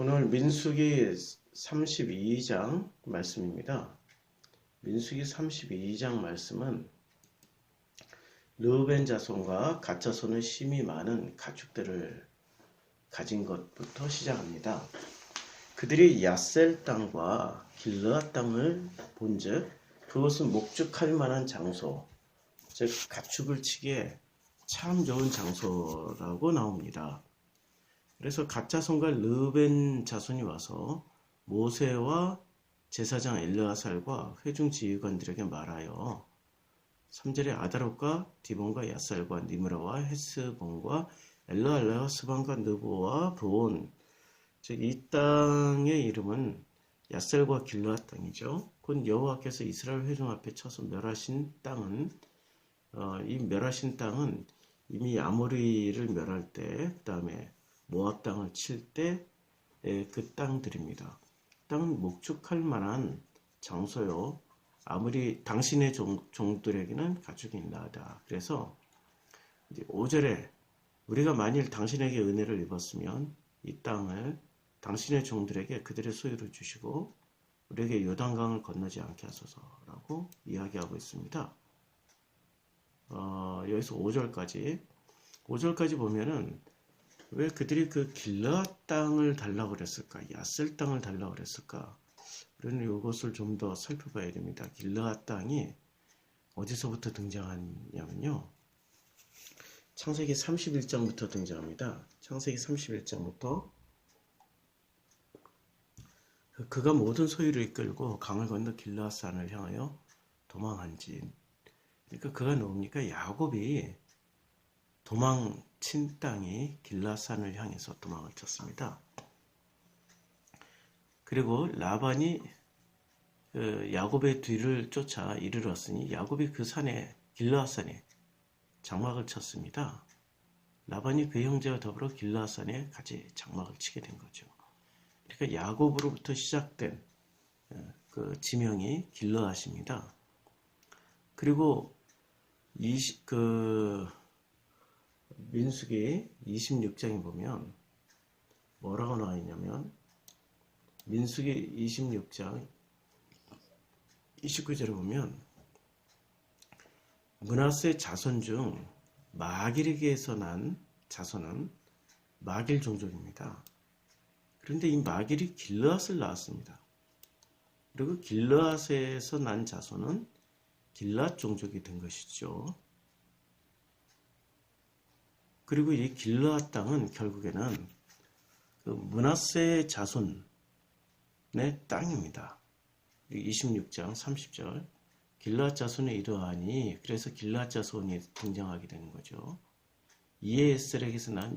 오늘 민수기 32장 말씀입니다. 민수기 32장 말씀은 르우벤 자손과 갓 자손은 심이 많은 가축들을 가진 것부터 시작합니다. 그들이 야셀 땅과 길르앗 땅을 본즉 그것은 목축할 만한 장소, 즉 가축을 치기에 참 좋은 장소라고 나옵니다. 그래서 갓 자손과 르우벤 자손이 와서 모세와 제사장 엘르아살과 회중 지휘관들에게 말하여 3절에 아다롯과 디본과 야살과 니므라와 헤스본과 엘르알레와 스반과 느보와 브온, 즉 이 땅의 이름은 야셀과 길르앗 땅이죠. 곧 여호와께서 이스라엘 회중 앞에 쳐서 멸하신 땅은 이 멸하신 땅은 이미 아모리를 멸할 때, 그 다음에 모압 땅을 칠 때 그 땅들입니다. 땅은 목축할 만한 장소요. 아무리 당신의 종들에게는 가축이 있나이다. 그래서 이제 5절에 우리가 만일 당신에게 은혜를 입었으면 이 땅을 당신의 종들에게 그들의 소유로 주시고 우리에게 요단강을 건너지 않게 하소서라고 이야기하고 있습니다. 여기서 5절까지 보면은 왜 그들이 그 길르앗 땅을 달라고 그랬을까? 야셀 땅을 달라고 그랬을까? 우리는 이것을 좀 더 살펴봐야 됩니다. 길르앗 땅이 어디서부터 등장하냐면요. 창세기 31장부터 등장합니다. 창세기 31장부터 그가 모든 소유를 이끌고 강을 건너 길르앗 산을 향하여 도망한지. 그러니까 그가 누굽니까? 야곱이 도망친 땅이 길르앗 산을 향해서 도망을 쳤습니다. 그리고 라반이 야곱의 뒤를 쫓아 이르렀으니 야곱이 그 산에 길르앗 산에 장막을 쳤습니다. 라반이 그 형제와 더불어 길르앗 산에 같이 장막을 치게 된 거죠. 그러니까 야곱으로부터 시작된 그 지명이 길르앗입니다. 그리고 민수기 26장에 보면 뭐라고 나와 있냐면 민수기 26장 29절에 보면 므낫세 자손 중 마길에게서 난 자손은 마길 종족입니다. 그런데 이 마길이 길르앗을 낳았습니다. 그리고 길르앗에서 난 자손은 길르앗 종족이 된 것이죠. 그리고 이 길르앗 땅은 결국에는 그 므낫세 자손의 땅입니다. 26장 30절 길르앗 자손에 이르하니 그래서 길르앗 자손이 등장하게 되는 거죠. 이에셀에게서 난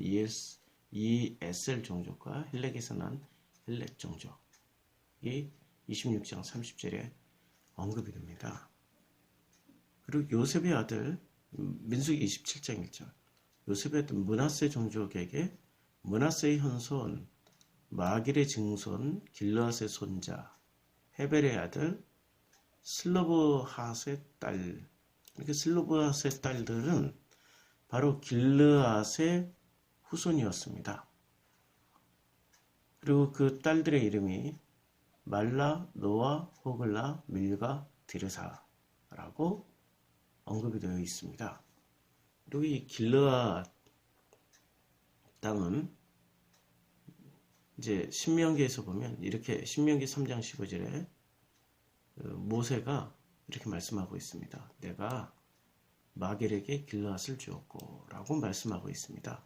이에셀 종족과 헬렉에서 난 헬렉 종족이 26장 30절에 언급이 됩니다. 그리고 요셉의 아들 민수기 27장 1절 요셉의 아들 므낫세 종족에게 므낫세의 현손 마길의 증손 길르앗의 손자 헤벨의 아들 슬로브핫의 딸. 이렇게 슬로브핫의 딸들은 바로 길르앗의 후손이었습니다. 그리고 그 딸들의 이름이 말라, 노아, 호글라, 밀가, 디르사라고 언급이 되어 있습니다. 그리고 이 길르앗 땅은 이제 신명기에서 보면 이렇게 신명기 3장 15절에 모세가 이렇게 말씀하고 있습니다. 내가 마길에게 길르앗을 주었고 라고 말씀하고 있습니다.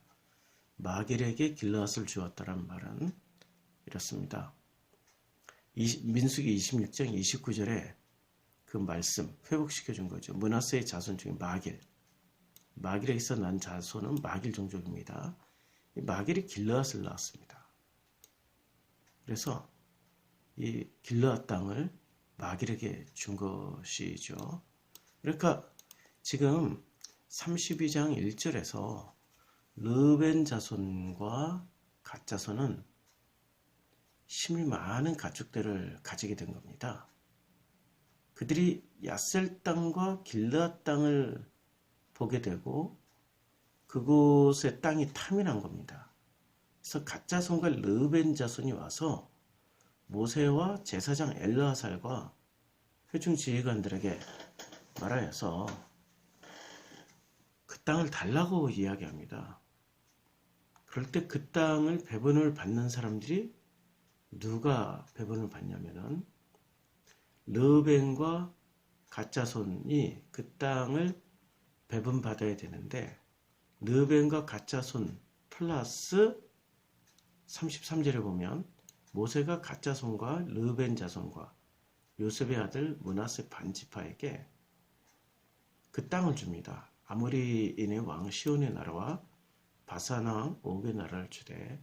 마길에게 길르앗을 주었다는 말은 이렇습니다. 민수기 26장 29절에 그 말씀 회복시켜 준 거죠. 므낫세의 자손 중에 마길에서 난 자손은 마길 종족입니다. 이 마길이 길르앗을 낳았습니다. 그래서 이 길르앗 땅을 마길에게 준 것이죠. 그러니까 지금 32장 1절에서 르벤 자손과 갓 자손은 심이 많은 가축들을 가지게 된 겁니다. 그들이 야셀 땅과 길르앗 땅을 보게 되고 그곳의 땅이 탐이 난 겁니다. 그래서 갓자손과 르벤 자손이 와서 모세와 제사장 엘르아살과 회중 지휘관들에게 말하여서 그 땅을 달라고 이야기합니다. 그럴 때 그 땅을 배분을 받는 사람들이 누가 배분을 받냐면은 르벤과 갓자손이 그 땅을 배분받아야 되는데 르벤과 갓자손 플러스 33절에 보면 모세가 갓자손과 르벤 자손과 요셉의 아들 므낫세 반지파에게 그 땅을 줍니다. 아모리인의 왕 시온의 나라와 바산 왕 옥의 나라를 주되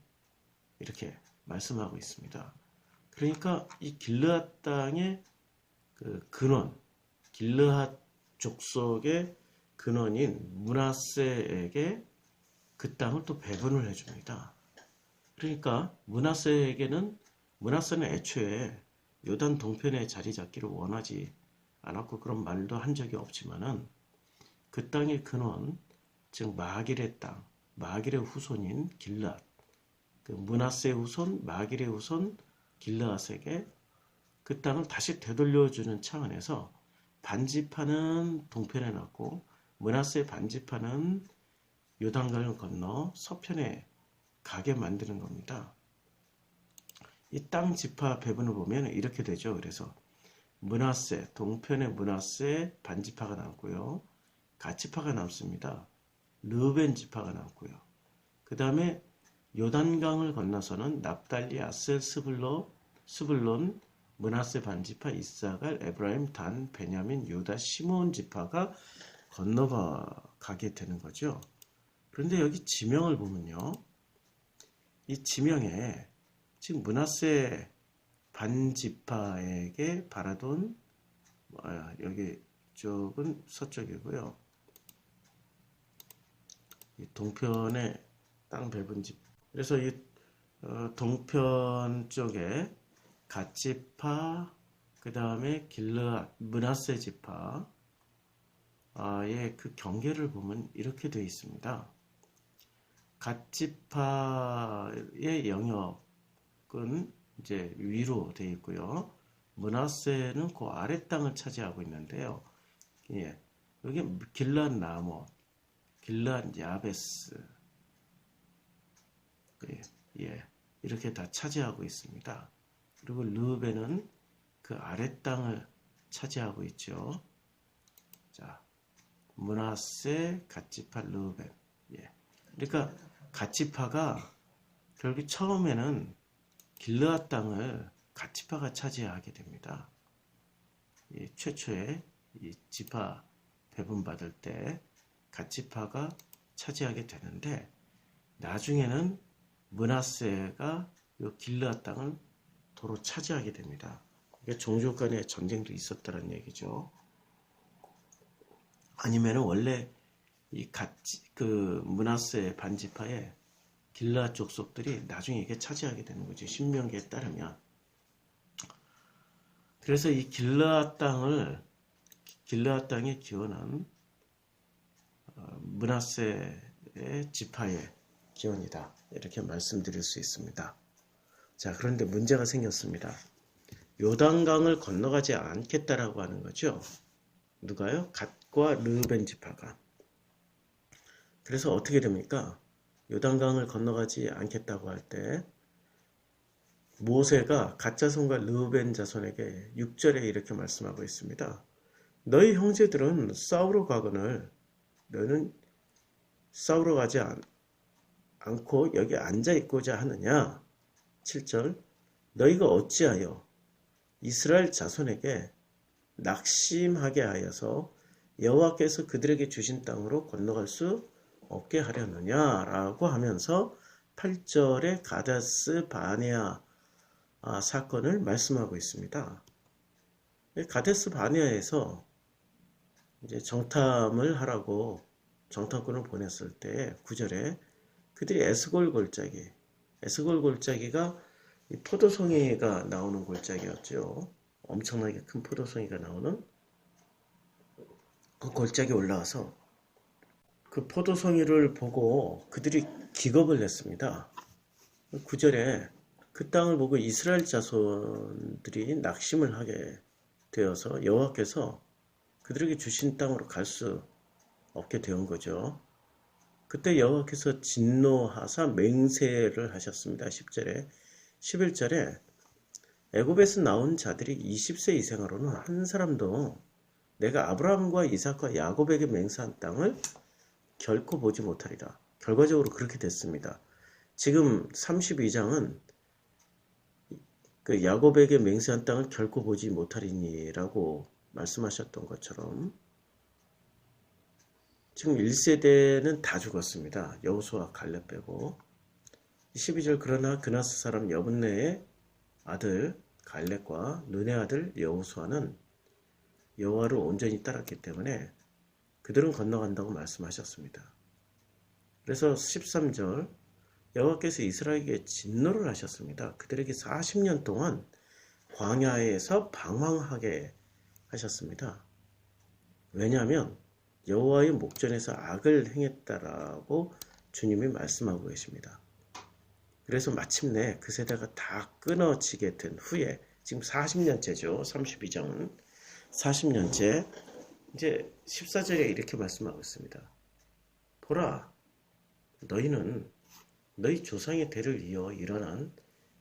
이렇게 말씀하고 있습니다. 그러니까 이 길르앗 땅의 그 근원, 길르앗 족속의 근원인 므낫세에게 그 땅을 또 배분을 해줍니다. 그러니까 므낫세는 애초에 요단 동편에 자리 잡기를 원하지 않았고 그런 말도 한 적이 없지만은 그 땅의 근원, 즉 마길의 땅, 마길의 후손인 길르앗, 그 므낫세의 후손, 마길의 후손 길르앗에게 그 땅을 다시 되돌려주는 차원에서 반지파는 동편에 놨고 므낫세의 반지파는 요단강을 건너 서편에 가게 만드는 겁니다. 이 땅 지파 배분을 보면 이렇게 되죠. 그래서 므낫세, 동편의 므낫세 반지파가 남고요. 갓지파가 남습니다. 르벤 지파가 남고요. 그 다음에 요단강을 건너서는 납달리, 아셀, 스불론, 므낫세 반지파, 이사갈, 에브라임, 단, 베냐민, 유다, 시몬 지파가 건너가게 되는 거죠. 그런데 여기 지명을 보면요. 이 지명에 지금 므낫세 반지파에게 바라돈 여기 쪽은 서쪽이고요. 이 동편의 땅 배분집. 그래서 이 동편 쪽에 갓지파, 그 다음에 길르앗, 므낫세 지파의 그 경계를 보면 이렇게 되어 있습니다. 갓지파의 영역은 이제 위로 되어 있고요. 므낫세는 그 아래 땅을 차지하고 있는데요. 예, 여기 길르앗 나못, 길르앗 야베스, 예, 이렇게 다 차지하고 있습니다. 그리고 르벤은 그 아래 땅을 차지하고 있죠. 자, 므낫세, 갓지파, 르벤. 예. 그러니까 갓지파가 결국 처음에는 길르앗 땅을 갓지파가 차지하게 됩니다. 이 최초에 이 지파 배분받을 때 갓지파가 차지하게 되는데 나중에는 므낫세가 이 길르앗 땅을 도로 차지하게 됩니다. 그러니까 종족 간의 전쟁도 있었다는 얘기죠. 아니면은 원래 이 므낫세 반지파의 길르앗 족속들이 나중에 이게 차지하게 되는 거죠. 신명기에 따르면. 그래서 이 길르앗 땅의 기원은 므낫세의 지파의 기원이다. 이렇게 말씀드릴 수 있습니다. 자, 그런데 문제가 생겼습니다. 요단강을 건너가지 않겠다라고 하는 거죠. 누가요? 갓과 르벤 지파가. 그래서 어떻게 됩니까? 요단강을 건너가지 않겠다고 할 때 모세가 갓자손과 르벤 자손에게 6절에 이렇게 말씀하고 있습니다. 너희 형제들은 싸우러 가거늘 너희는 싸우러 가지 않고 여기 앉아 있고자 하느냐? 7절 너희가 어찌하여 이스라엘 자손에게 낙심하게 하여서 여호와께서 그들에게 주신 땅으로 건너갈 수 없게 하려느냐라고 하면서 8절에 가데스 바네아 사건을 말씀하고 있습니다. 가데스 바네아에서 이제 정탐을 하라고 정탐꾼을 보냈을 때 9절에 그들이 에스골 골짜기가 이 포도송이가 나오는 골짜기였죠. 엄청나게 큰 포도송이가 나오는 그 골짜기에 올라와서 그 포도송이를 보고 그들이 기겁을 냈습니다. 9절에 그 땅을 보고 이스라엘 자손들이 낙심을 하게 되어서 여호와께서 그들에게 주신 땅으로 갈 수 없게 된 거죠. 그때 여호와께서 진노하사 맹세를 하셨습니다. 10절에 11절에 애굽에서 나온 자들이 20세 이상으로는 한 사람도 내가 아브라함과 이삭과 야곱에게 맹세한 땅을 결코 보지 못하리라. 결과적으로 그렇게 됐습니다. 지금 32장은 그 야곱에게 맹세한 땅을 결코 보지 못하리니라고 말씀하셨던 것처럼 지금 1세대는 다 죽었습니다. 여호수아 갈렙 빼고. 12절 그러나 그나스 사람 여분네의 아들 갈렙과 눈의 아들 여호수아는 여호와를 온전히 따랐기 때문에 그들은 건너간다고 말씀하셨습니다. 그래서 13절 여호와께서 이스라엘에게 진노를 하셨습니다. 그들에게 40년 동안 광야에서 방황하게 하셨습니다. 왜냐하면 여호와의 목전에서 악을 행했다라고 주님이 말씀하고 계십니다. 그래서 마침내 그 세대가 다 끊어지게 된 후에 지금 40년째죠. 32장은 40년째 이제 14절에 이렇게 말씀하고 있습니다. 보라 너희는 너희 조상의 대를 이어 일어난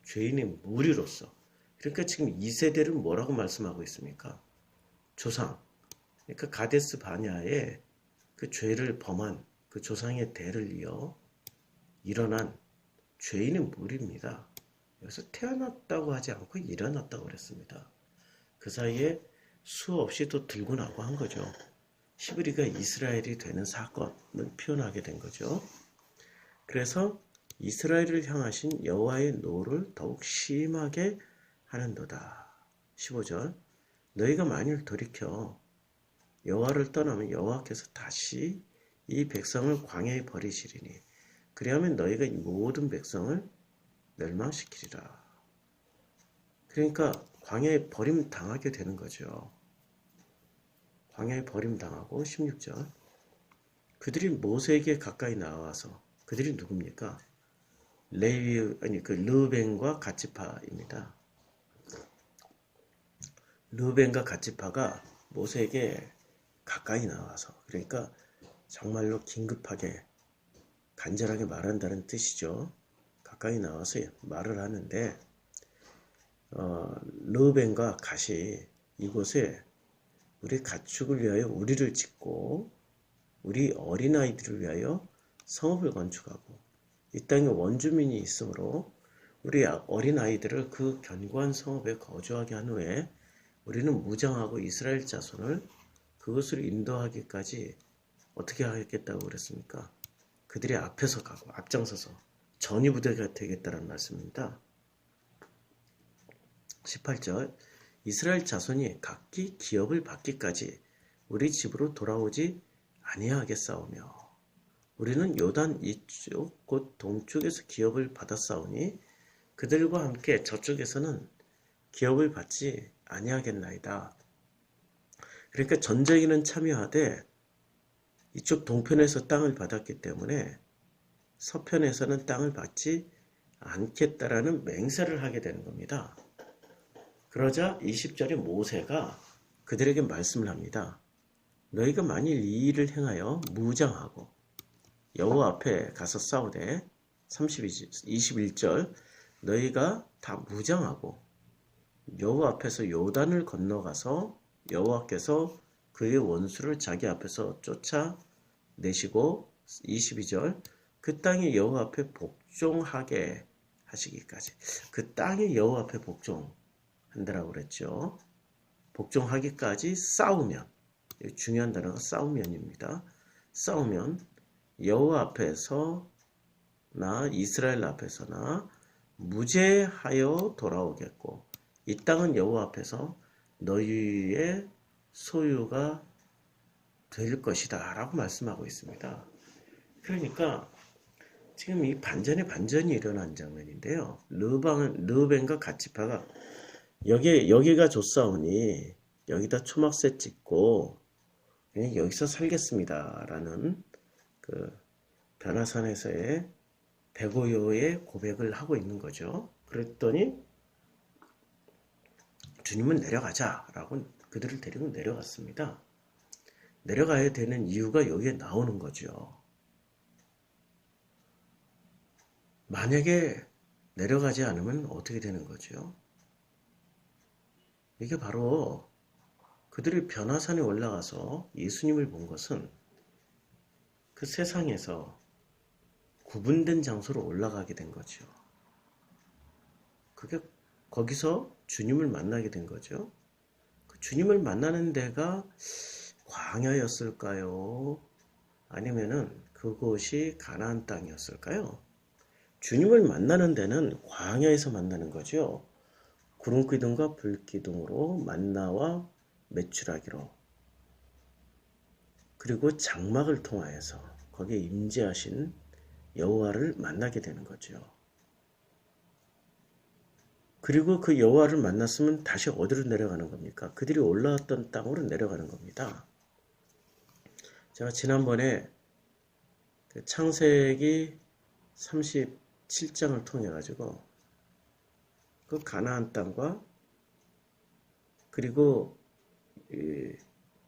죄인의 무리로서 그러니까 지금 이 세대를 뭐라고 말씀하고 있습니까? 조상 그러니까 가데스 바냐에 그 죄를 범한 그 조상의 대를 이어 일어난 죄인의 무리입니다. 여기서 태어났다고 하지 않고 일어났다고 그랬습니다. 그 사이에 수없이 또 들고 나고 한 거죠. 히브리가 이스라엘이 되는 사건을 표현하게 된 거죠. 그래서 이스라엘을 향하신 여호와의 노를 더욱 심하게 하는도다. 15절 너희가 만일 돌이켜 여호와를 떠나면 여호와께서 다시 이 백성을 광야에 버리시리니 그리하면 너희가 이 모든 백성을 멸망시키리라. 그러니까 광야에 버림당하게 되는 거죠. 광야에 버림당하고 16절 그들이 모세에게 가까이 나와서 그들이 누굽니까? 르벤과 갓지파입니다. 르벤과 갓지파가 모세에게 가까이 나와서 그러니까 정말로 긴급하게 간절하게 말한다는 뜻이죠. 가까이 나와서 말을 하는데 르벤과 갓이 이곳에 우리 가축을 위하여 우리를 짓고 우리 어린아이들을 위하여 성읍을 건축하고 이 땅에 원주민이 있으므로 우리 어린아이들을 그 견고한 성읍에 거주하게 한 후에 우리는 무장하고 이스라엘 자손을 그것으로 인도하기까지 어떻게 하겠다고 그랬습니까? 그들이 앞에서 가고 앞장서서 전위부대가 되겠다는 말씀입니다. 18절 이스라엘 자손이 각기 기업을 받기까지 우리 집으로 돌아오지 아니하겠사오며 우리는 요단 이쪽 곧 동쪽에서 기업을 받았사오니 그들과 함께 저쪽에서는 기업을 받지 아니하겠나이다. 그러니까 전쟁에는 참여하되 이쪽 동편에서 땅을 받았기 때문에 서편에서는 땅을 받지 않겠다라는 맹세를 하게 되는 겁니다. 그러자 20절에 모세가 그들에게 말씀을 합니다. 너희가 만일 이 일을 행하여 무장하고 여호와 앞에 가서 싸우되 21절 너희가 다 무장하고 여호와 앞에서 요단을 건너가서 여호와께서 그의 원수를 자기 앞에서 쫓아내시고 22절 그 땅이 여호와 앞에 복종하게 하시기까지 그 땅이 여호와 앞에 복종한다라고 그랬죠. 복종하기까지 싸우면 중요한 단어가 싸우면입니다. 싸우면 여호와 앞에서나 이스라엘 앞에서나 무죄하여 돌아오겠고 이 땅은 여호와 앞에서 너희의 소유가 될 것이다 라고 말씀하고 있습니다. 그러니까 지금 이 반전의 반전이 일어난 장면인데요. 르벤과 갓지파가 여기가 좋사오니 여기다 초막새 찍고 여기서 살겠습니다 라는 그 변화산에서의 배고요의 고백을 하고 있는 거죠. 그랬더니 주님은 내려가자라고 그들을 데리고 내려갔습니다. 내려가야 되는 이유가 여기에 나오는 거죠. 만약에 내려가지 않으면 어떻게 되는 거죠? 이게 바로 그들이 변화산에 올라가서 예수님을 본 것은 그 세상에서 구분된 장소로 올라가게 된 거죠. 그게 거기서 주님을 만나게 된 거죠. 그 주님을 만나는 데가 광야였을까요? 아니면은 그곳이 가나안 땅이었을까요? 주님을 만나는 데는 광야에서 만나는 거죠. 구름기둥과 불기둥으로 만나와 메추라기로 그리고 장막을 통하여서 거기에 임재하신 여호와를 만나게 되는 거죠. 그리고 그 여호와를 만났으면 다시 어디로 내려가는 겁니까? 그들이 올라왔던 땅으로 내려가는 겁니다. 제가 지난번에 그 창세기 37장을 통해 가지고 그 가나안 땅과 그리고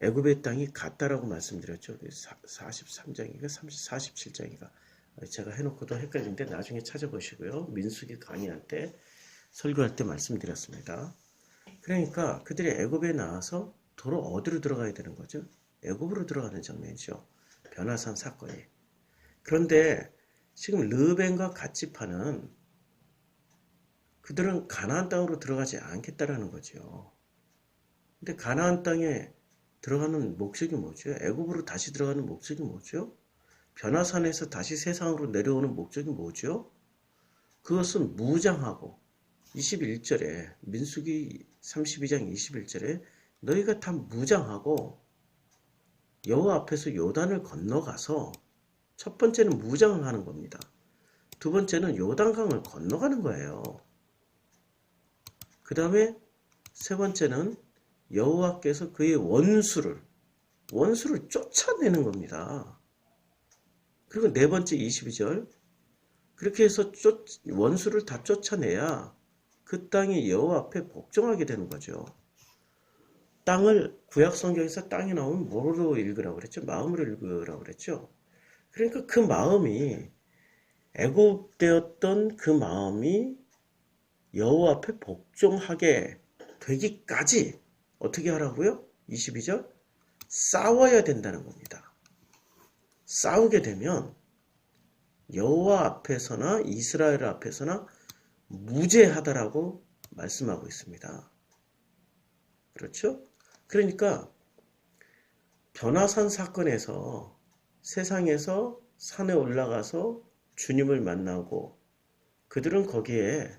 애굽의 땅이 같다라고 말씀드렸죠. 43장인가 47장인가 제가 해놓고도 헷갈리는데 나중에 찾아보시고요. 민수기 강의할 때 설교할 때 말씀드렸습니다. 그러니까 그들이 애굽에 나와서 도로 어디로 들어가야 되는 거죠? 애굽으로 들어가는 장면이죠. 변화산 사건이. 그런데 지금 르벤과 갓지파는 그들은 가나안 땅으로 들어가지 않겠다라는 거죠. 근데 가나안 땅에 들어가는 목적이 뭐죠? 애굽으로 다시 들어가는 목적이 뭐죠? 변화산에서 다시 세상으로 내려오는 목적이 뭐죠? 그것은 무장하고 21절에 민수기 32장 21절에 너희가 다 무장하고 여호와 앞에서 요단을 건너가서 첫 번째는 무장을 하는 겁니다. 두 번째는 요단강을 건너가는 거예요. 그 다음에 세 번째는 여호와께서 그의 원수를 쫓아내는 겁니다. 그리고 네 번째 22절 그렇게 해서 원수를 다 쫓아내야 그 땅이 여호와 앞에 복종하게 되는 거죠. 땅을 구약 성경에서 땅이 나오면 뭐로 읽으라고 그랬죠? 마음으로 읽으라고 그랬죠? 그러니까 그 마음이 애굽되었던 그 마음이 여호와 앞에 복종하게 되기까지 어떻게 하라고요? 22절 싸워야 된다는 겁니다. 싸우게 되면 여호와 앞에서나 이스라엘 앞에서나 무죄하다라고 말씀하고 있습니다. 그렇죠? 그러니까 변화산 사건에서 세상에서 산에 올라가서 주님을 만나고 그들은 거기에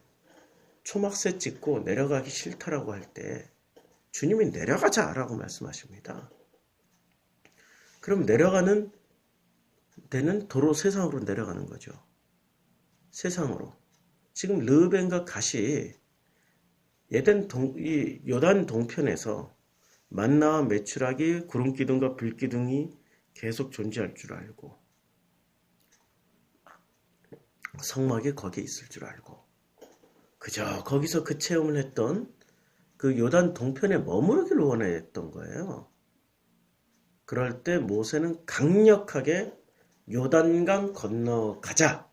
초막새 찍고 내려가기 싫다라고 할 때 주님이 내려가자라고 말씀하십니다. 그럼 내려가는 데는 도로 세상으로 내려가는 거죠. 세상으로. 지금 르벤과 갓이 이 요단 동편에서 만나와 메추라기, 구름기둥과 불기둥이 계속 존재할 줄 알고 성막이 거기에 있을 줄 알고 그저 거기서 그 체험을 했던 그 요단 동편에 머무르기를 원했던 거예요. 그럴 때 모세는 강력하게 요단강 건너가자.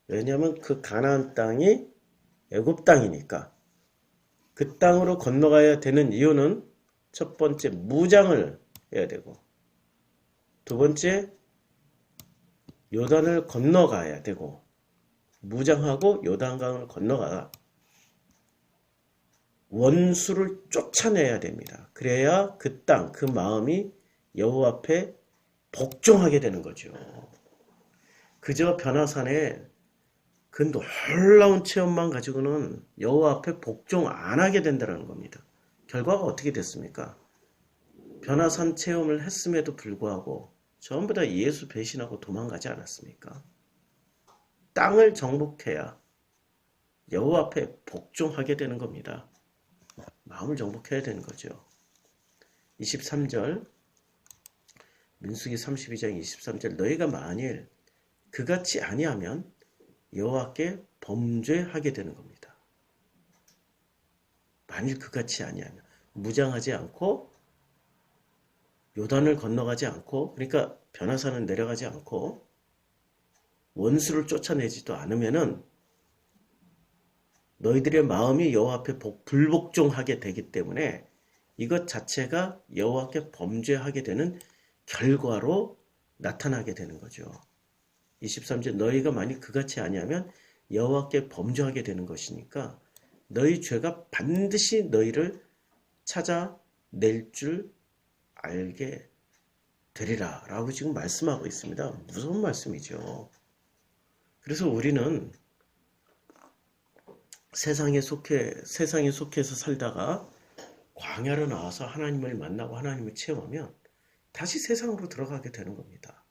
왜냐하면 그 가나안 땅이 애굽 땅이니까 그 땅으로 건너가야 되는 이유는 첫 번째 무장을 해야 되고 두 번째 요단을 건너가야 되고 무장하고 요단강을 건너가 원수를 쫓아내야 됩니다. 그래야 그 땅, 그 마음이 여호와 앞에 복종하게 되는 거죠. 그저 변화산에 그 놀라운 체험만 가지고는 여호와 앞에 복종 안 하게 된다는 겁니다. 결과가 어떻게 됐습니까? 변화산 체험을 했음에도 불구하고 전부 다 예수 배신하고 도망가지 않았습니까? 땅을 정복해야 여호와 앞에 복종하게 되는 겁니다. 마음을 정복해야 되는 거죠. 23절 민수기 32장 23절 너희가 만일 그같이 아니하면 여호와께 범죄하게 되는 겁니다. 만일 그같이 아니하면 무장하지 않고 요단을 건너가지 않고, 그러니까 변화산을 내려가지 않고 원수를 쫓아내지도 않으면은 너희들의 마음이 여호와 앞에 불복종하게 되기 때문에 이것 자체가 여호와께 범죄하게 되는 결과로 나타나게 되는 거죠. 23절 너희가 만약 그같이 아니하면 여호와께 범죄하게 되는 것이니까 너희 죄가 반드시 너희를 찾아낼 줄 알게 되리라 라고 지금 말씀하고 있습니다. 무서운 말씀이죠. 그래서 우리는 세상에 속해서 살다가 광야로 나와서 하나님을 만나고 하나님을 체험하면 다시 세상으로 들어가게 되는 겁니다.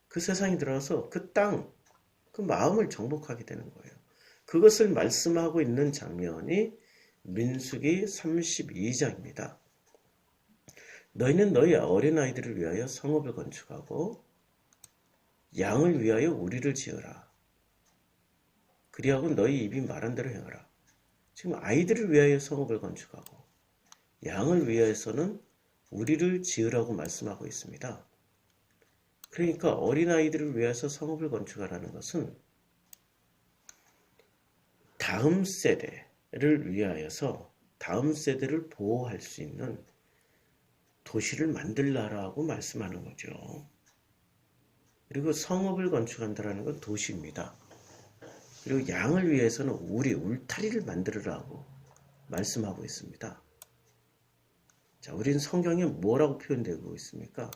그 세상에 들어가서 그 땅, 그 마음을 정복하게 되는 거예요. 그것을 말씀하고 있는 장면이 민수기 32장입니다. 너희는 너희 어린아이들을 위하여 성읍을 건축하고 양을 위하여 우리를 지으라. 그리하고 너희 입이 말한 대로 행하라. 지금 아이들을 위하여 성읍을 건축하고 양을 위하여서는 우리를 지으라고 말씀하고 있습니다. 그러니까 어린아이들을 위해서 성읍을 건축하라는 것은 다음 세대를 위하여서 다음 세대를 보호할 수 있는 도시를 만들라라고 말씀하는 거죠. 그리고 성읍을 건축한다는 건 도시입니다. 그리고 양을 위해서는 울타리를 만들으라고 말씀하고 있습니다. 자, 우리는 성경에 뭐라고 표현되고 있습니까?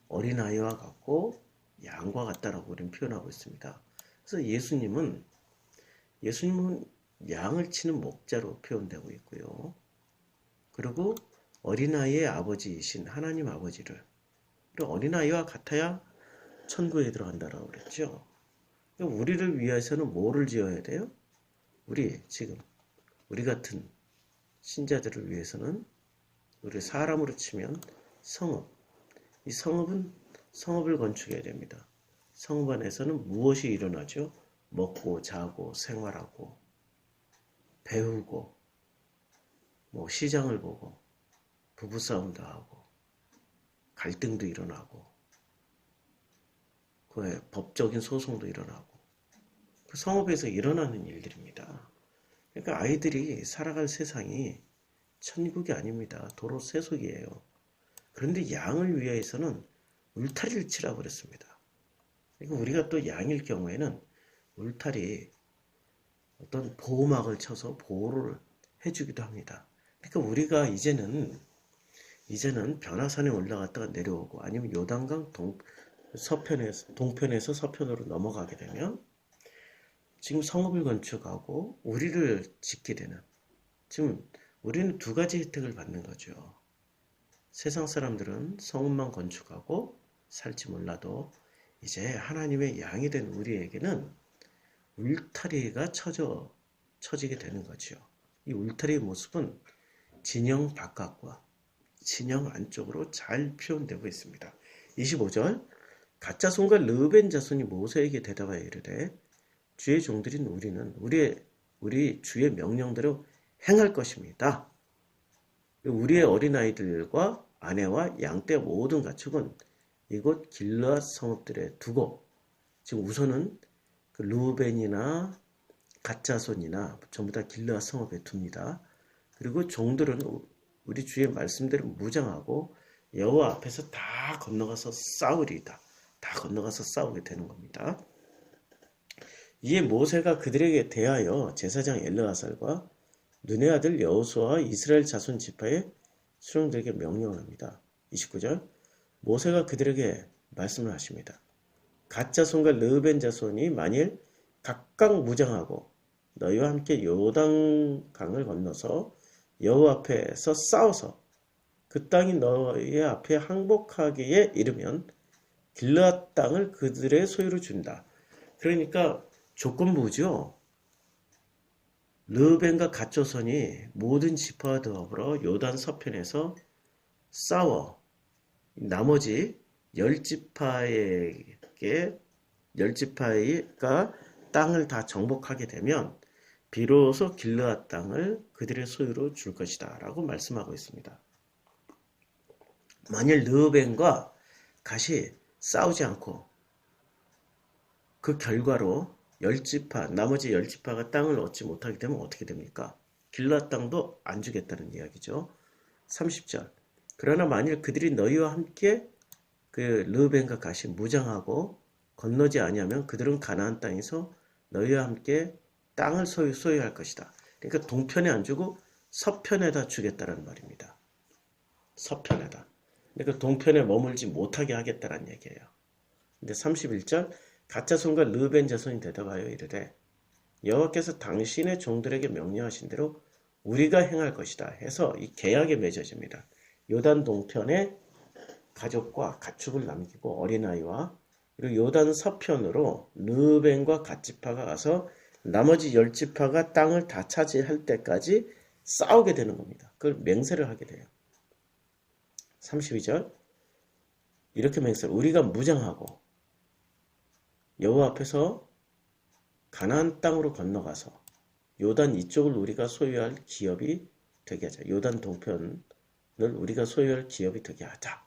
어린아이와 같고 양과 같다라고 우리는 표현하고 있습니다. 그래서 예수님은 양을 치는 목자로 표현되고 있고요. 그리고 어린아이의 아버지이신 하나님 아버지를, 그리고 어린아이와 같아야 천국에 들어간다라고 그랬죠. 우리를 위해서는 뭐를 지어야 돼요? 우리 같은 신자들을 위해서는 우리 사람으로 치면 성읍. 이 성읍을 건축해야 됩니다. 성읍 안에서는 무엇이 일어나죠? 먹고 자고 생활하고 배우고 시장을 보고 부부싸움도 하고 갈등도 일어나고 그에 법적인 소송도 일어나고 그 성읍에서 일어나는 일들입니다. 그러니까 아이들이 살아갈 세상이 천국이 아닙니다. 도로 세속이에요. 그런데 양을 위해서는 울타리를 치라고 그랬습니다. 그러니까 우리가 또 양일 경우에는 울타리 어떤 보호막을 쳐서 보호를 해주기도 합니다. 그러니까 우리가 이제는 변화산에 올라갔다가 내려오고 아니면 요단강 동편에서 서편으로 넘어가게 되면 지금 성읍을 건축하고 우리를 짓게 되는, 지금 우리는 두 가지 혜택을 받는 거죠. 세상 사람들은 성읍만 건축하고 살지 몰라도 이제 하나님의 양이 된 우리에게는 울타리가 쳐지게 되는 거죠. 이 울타리의 모습은 진영 바깥과 진영 안쪽으로 잘 표현되고 있습니다. 25절 가짜 손과 르벤 자손이 모세에게 대답하여 이르되 주의 종들인 우리는 우리 주의 명령대로 행할 것입니다. 우리의 어린아이들과 아내와 양떼 모든 가축은 이곳 길르앗 성읍들에 두고, 지금 우선은 그 르벤이나 갓자손이나 전부 다 길르앗 성읍에 둡니다. 그리고 종들은 우리 주의 말씀대로 무장하고 여호와 앞에서 다 건너가서 싸우리이다. 다 건너가서 싸우게 되는 겁니다. 이에 모세가 그들에게 대하여 제사장 엘르아살과 눈의 아들 여호수아와 이스라엘 자손 지파의 수령들에게 명령을 합니다. 29절 모세가 그들에게 말씀을 하십니다. 갓 자손과 르벤 자손이 만일 각각 무장하고 너희와 함께 요단강을 건너서 여호와 앞에서 싸워서 그 땅이 너희 앞에 항복하기에 이르면 길르앗 땅을 그들의 소유로 준다. 그러니까 조건부죠. 르벤과 갓 자손이 모든 지파와 더불어 요단 서편에서 싸워 나머지 10지파에게 10지파가 땅을 다 정복하게 되면 비로소 길르앗 땅을 그들의 소유로 줄 것이다 라고 말씀하고 있습니다. 만일 르우벤과 갓이 싸우지 않고 그 결과로 10지파, 나머지 10지파가 땅을 얻지 못하게 되면 어떻게 됩니까? 길르앗 땅도 안 주겠다는 이야기죠. 30절. 그러나 만일 그들이 너희와 함께 그 르우벤과 갓이 무장하고 건너지 아니하면 그들은 가나안 땅에서 너희와 함께 땅을 소유할 것이다. 그러니까 동편에 안 주고 서편에다 주겠다는 말입니다. 서편에다. 그러니까 동편에 머물지 못하게 하겠다는 얘기예요. 근데 31절 갓 자손과 르벤 자손이 대답하여 이르되 여호와께서 당신의 종들에게 명령하신 대로 우리가 행할 것이다 해서 이 계약에 맺어집니다. 요단 동편에 가족과 가축을 남기고 어린아이와 그리고 요단 서편으로 르벤과 갓지파가 가서 나머지 10지파가 땅을 다 차지할 때까지 싸우게 되는 겁니다. 그걸 맹세를 하게 돼요. 32절 이렇게 맹세 우리가 무장하고 여호와 앞에서 가나안 땅으로 건너가서 요단 이쪽을 우리가 소유할 기업이 되게 하자. 요단 동편을 우리가 소유할 기업이 되게 하자.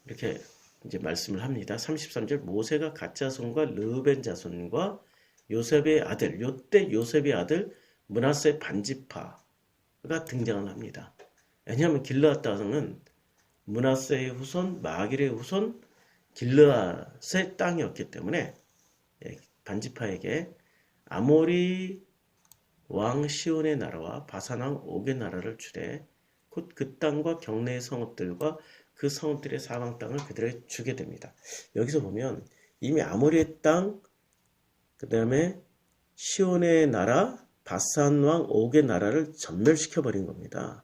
이렇게 이제 말씀을 합니다. 33절 모세가 갓 자손과 르벤 자손과 요셉의 아들, 요때 요셉의 아들 므낫세 반지파가 등장을 합니다. 왜냐하면 길르앗 땅은 므낫세의 후손, 마길의 후손 길르앗의 땅이었기 때문에 반지파에게 아모리 왕 시온의 나라와 바산 왕 옥의 나라를 주되 곧 그 땅과 경내의 성읍들과 그 성읍들의 사방 땅을 그들에게 주게 됩니다. 여기서 보면 이미 아모리의 땅, 그 다음에 시온의 나라, 바산 왕 옥의 나라를 전멸시켜버린 겁니다.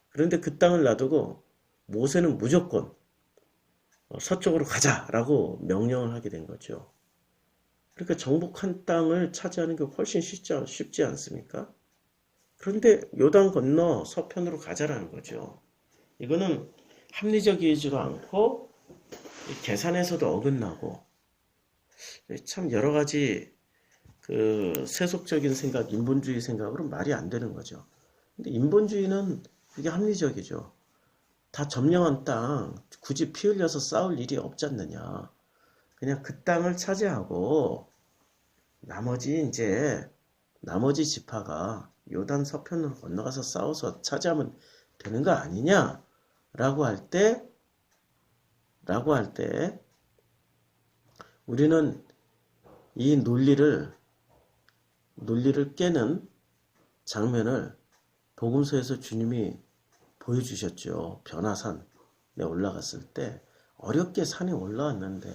그런데 그 땅을 놔두고 모세는 무조건 서쪽으로 가자라고 명령을 하게 된 거죠. 그러니까 정복한 땅을 차지하는 게 훨씬 쉽지 않습니까? 그런데 요단 건너 서편으로 가자라는 거죠. 이거는 합리적이지도 않고 계산에서도 어긋나고 참 여러 가지 그 세속적인 생각, 인본주의 생각으로 말이 안 되는 거죠. 근데 인본주의는 그게 합리적이죠. 다 점령한 땅 굳이 피 흘려서 싸울 일이 없지 않느냐. 그냥 그 땅을 차지하고 나머지 지파가 요단 서편으로 건너가서 싸워서 차지하면 되는 거 아니냐라고 할 때 우리는 이 논리를 깨는 장면을 복음서에서 주님이 보여주셨죠. 변화산에 올라갔을 때 어렵게 산에 올라왔는데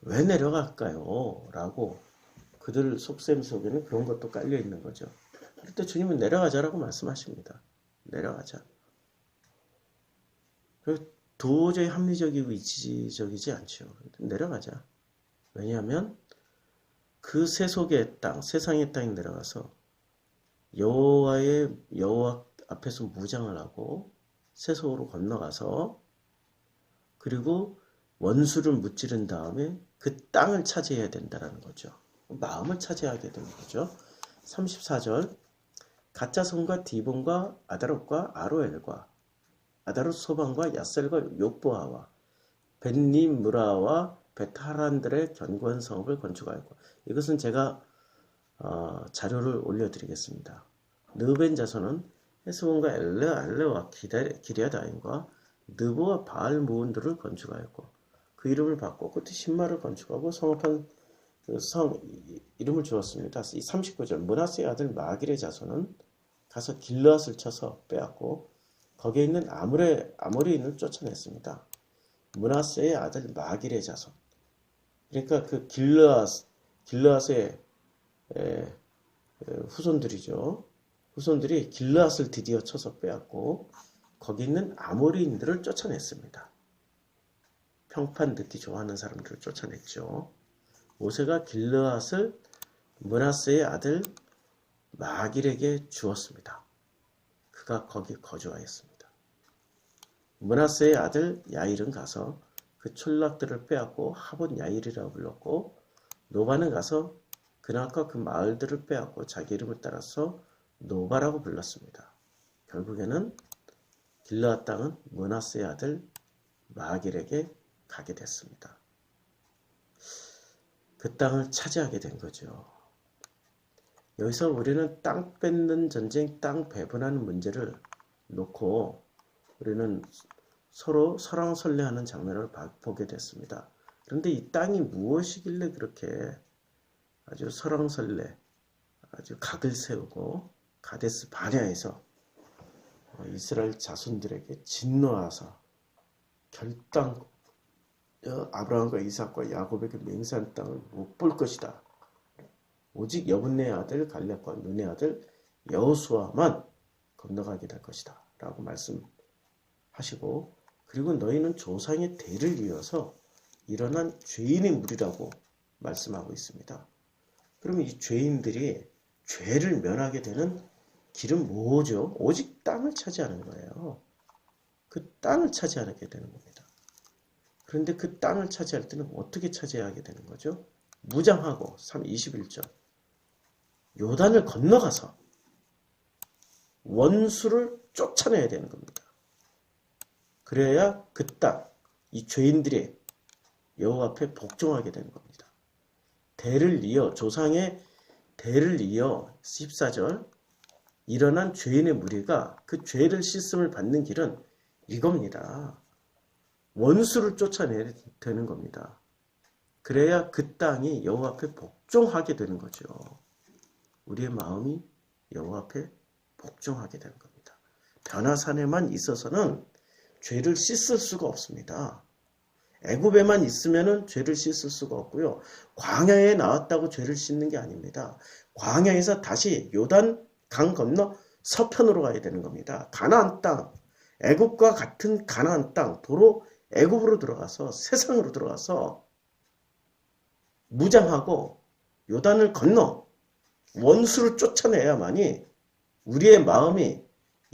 왜 내려갈까요? 라고 그들 속셈 속에는 그런 것도 깔려 있는 거죠. 그때 주님은 내려가자라고 말씀하십니다. 내려가자. 도저히 합리적이고 이치적이지 않죠. 내려가자. 왜냐하면 그 세속의 땅, 세상의 땅에 내려가서 여호와 앞에서 무장을 하고 세속으로 건너가서 그리고 원수를 무찌른 다음에 그 땅을 차지해야 된다는 거죠. 마음을 차지하게 되는 거죠. 34절 갓 자손과 디본과 아다롯과 아로엘과 아다롯 소방과 야셀과 욕보아와 벳니므라와 베타란들의 견고한 성읍을 건축하였고 이것은 제가 자료를 올려드리겠습니다. 르벤 자손은 헤스본과 알레와 기랴다임과 느보와 바알 모온들을 건축하였고 그 이름을 바꿔 끝에 신마를 건축하고 성읍한 성 이름을 주었습니다. 39절 므낫세의 아들 마길의 자손은 가서 길르앗을 쳐서 빼앗고 거기에 있는 아모리인을 쫓아냈습니다. 므낫세의 아들 마길의 자손 그러니까 그 길르앗의 후손들이죠. 후손들이 길르앗을 드디어 쳐서 빼앗고 거기 있는 아모리인들을 쫓아냈습니다. 평판 듣기 좋아하는 사람들을 쫓아냈죠. 모세가 길르앗을 므낫세의 아들 마길에게 주었습니다. 그가 거기 거주하였습니다. 므낫세의 아들 야일은 가서 그 그 촌락들을 빼앗고 하봇 야일이라고 불렀고, 노바는 가서 그나과 그 마을들을 빼앗고 자기 이름을 따라서 노바라고 불렀습니다. 결국에는 길르앗 땅은 므낫세의 아들 마길에게 가게 됐습니다. 그 땅을 차지하게 된 거죠. 여기서 우리는 땅 뺏는 전쟁, 땅 배분하는 문제를 놓고 우리는 서로 설왕설래하는 장면을 보게 됐습니다. 그런데 이 땅이 무엇이길래 그렇게 아주 설왕설래, 아주 각을 세우고 가데스 바냐에서 이스라엘 자손들에게 진노하사 결단 아브라함과 이삭과 야곱에게 맹세한 땅을 못 볼 것이다. 오직 여분네의 아들 갈렙과 눈의 아들 여호수아만 건너가게 될 것이다. 라고 말씀하시고, 그리고 너희는 조상의 대를 이어서 일어난 죄인의 무리라고 말씀하고 있습니다. 그러면 이 죄인들이 죄를 면하게 되는 길은 뭐죠? 오직 땅을 차지하는 거예요. 그 땅을 차지하게 되는 겁니다. 그런데 그 땅을 차지할 때는 어떻게 차지하게 되는 거죠? 무장하고 21절 요단을 건너가서 원수를 쫓아내야 되는 겁니다. 그래야 그 땅, 이 죄인들이 여호와 앞에 복종하게 되는 겁니다. 대를 이어, 조상의 대를 이어 14절 일어난 죄인의 무리가 그 죄를 씻음을 받는 길은 이겁니다. 원수를 쫓아내야 되는 겁니다. 그래야 그 땅이 여호와 앞에 복종하게 되는 거죠. 우리의 마음이 여호와 앞에 복종하게 되는 겁니다. 변화산에만 있어서는 죄를 씻을 수가 없습니다. 애굽에만 있으면은 죄를 씻을 수가 없고요. 광야에 나왔다고 죄를 씻는 게 아닙니다. 광야에서 다시 요단 강 건너 서편으로 가야 되는 겁니다. 가나안 땅, 애굽과 같은 가나안 땅, 도로 애굽으로 들어가서 세상으로 들어가서 무장하고 요단을 건너 원수를 쫓아내야만이 우리의 마음이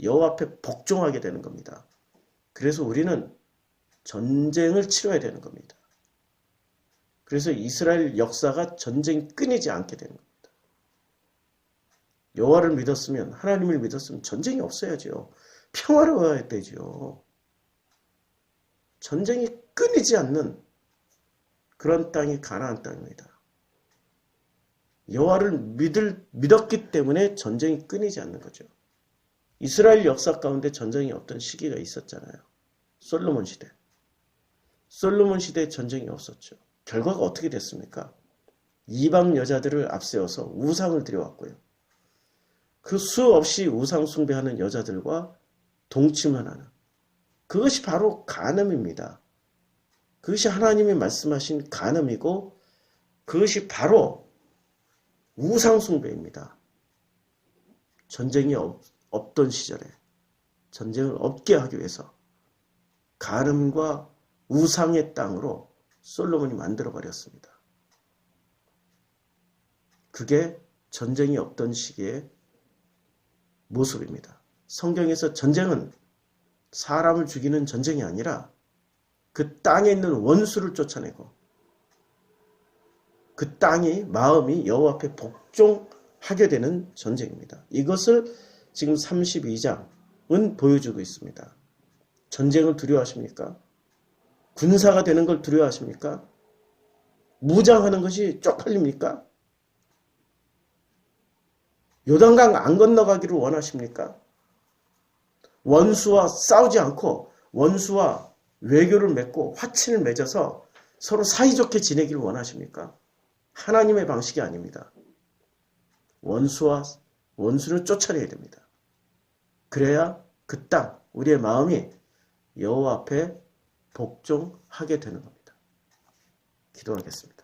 여호와 앞에 복종하게 되는 겁니다. 그래서 우리는 전쟁을 치러야 되는 겁니다. 그래서 이스라엘 역사가 전쟁이 끊이지 않게 되는 겁니다. 여호와를 믿었으면, 하나님을 믿었으면 전쟁이 없어야죠. 평화로워야 되죠. 전쟁이 끊이지 않는 그런 땅이 가나안 땅입니다. 여호와를 믿었기 때문에 전쟁이 끊이지 않는 거죠. 이스라엘 역사 가운데 전쟁이 없던 시기가 있었잖아요. 솔로몬 시대. 솔로몬 시대에 전쟁이 없었죠. 결과가 어떻게 됐습니까? 이방 여자들을 앞세워서 우상을 들여왔고요. 그 수없이 우상 숭배하는 여자들과 동침을 하는, 그것이 바로 간음입니다. 그것이 하나님이 말씀하신 간음이고, 그것이 바로 우상 숭배입니다. 전쟁이 없던 시절에 전쟁을 없게 하기 위해서 간음과 우상의 땅으로 솔로몬이 만들어버렸습니다. 그게 전쟁이 없던 시기의 모습입니다. 성경에서 전쟁은 사람을 죽이는 전쟁이 아니라 그 땅에 있는 원수를 쫓아내고 그 땅이, 마음이 여호와 앞에 복종하게 되는 전쟁입니다. 이것을 지금 32장은 보여주고 있습니다. 전쟁을 두려워하십니까? 군사가 되는 걸 두려워하십니까? 무장하는 것이 쪽팔립니까? 요단강 안 건너가기를 원하십니까? 원수와 싸우지 않고 원수와 외교를 맺고 화친을 맺어서 서로 사이좋게 지내기를 원하십니까? 하나님의 방식이 아닙니다. 원수를 쫓아내야 됩니다. 그래야 그 땅, 우리의 마음이 여호와 앞에 복종하게 되는 겁니다. 기도하겠습니다.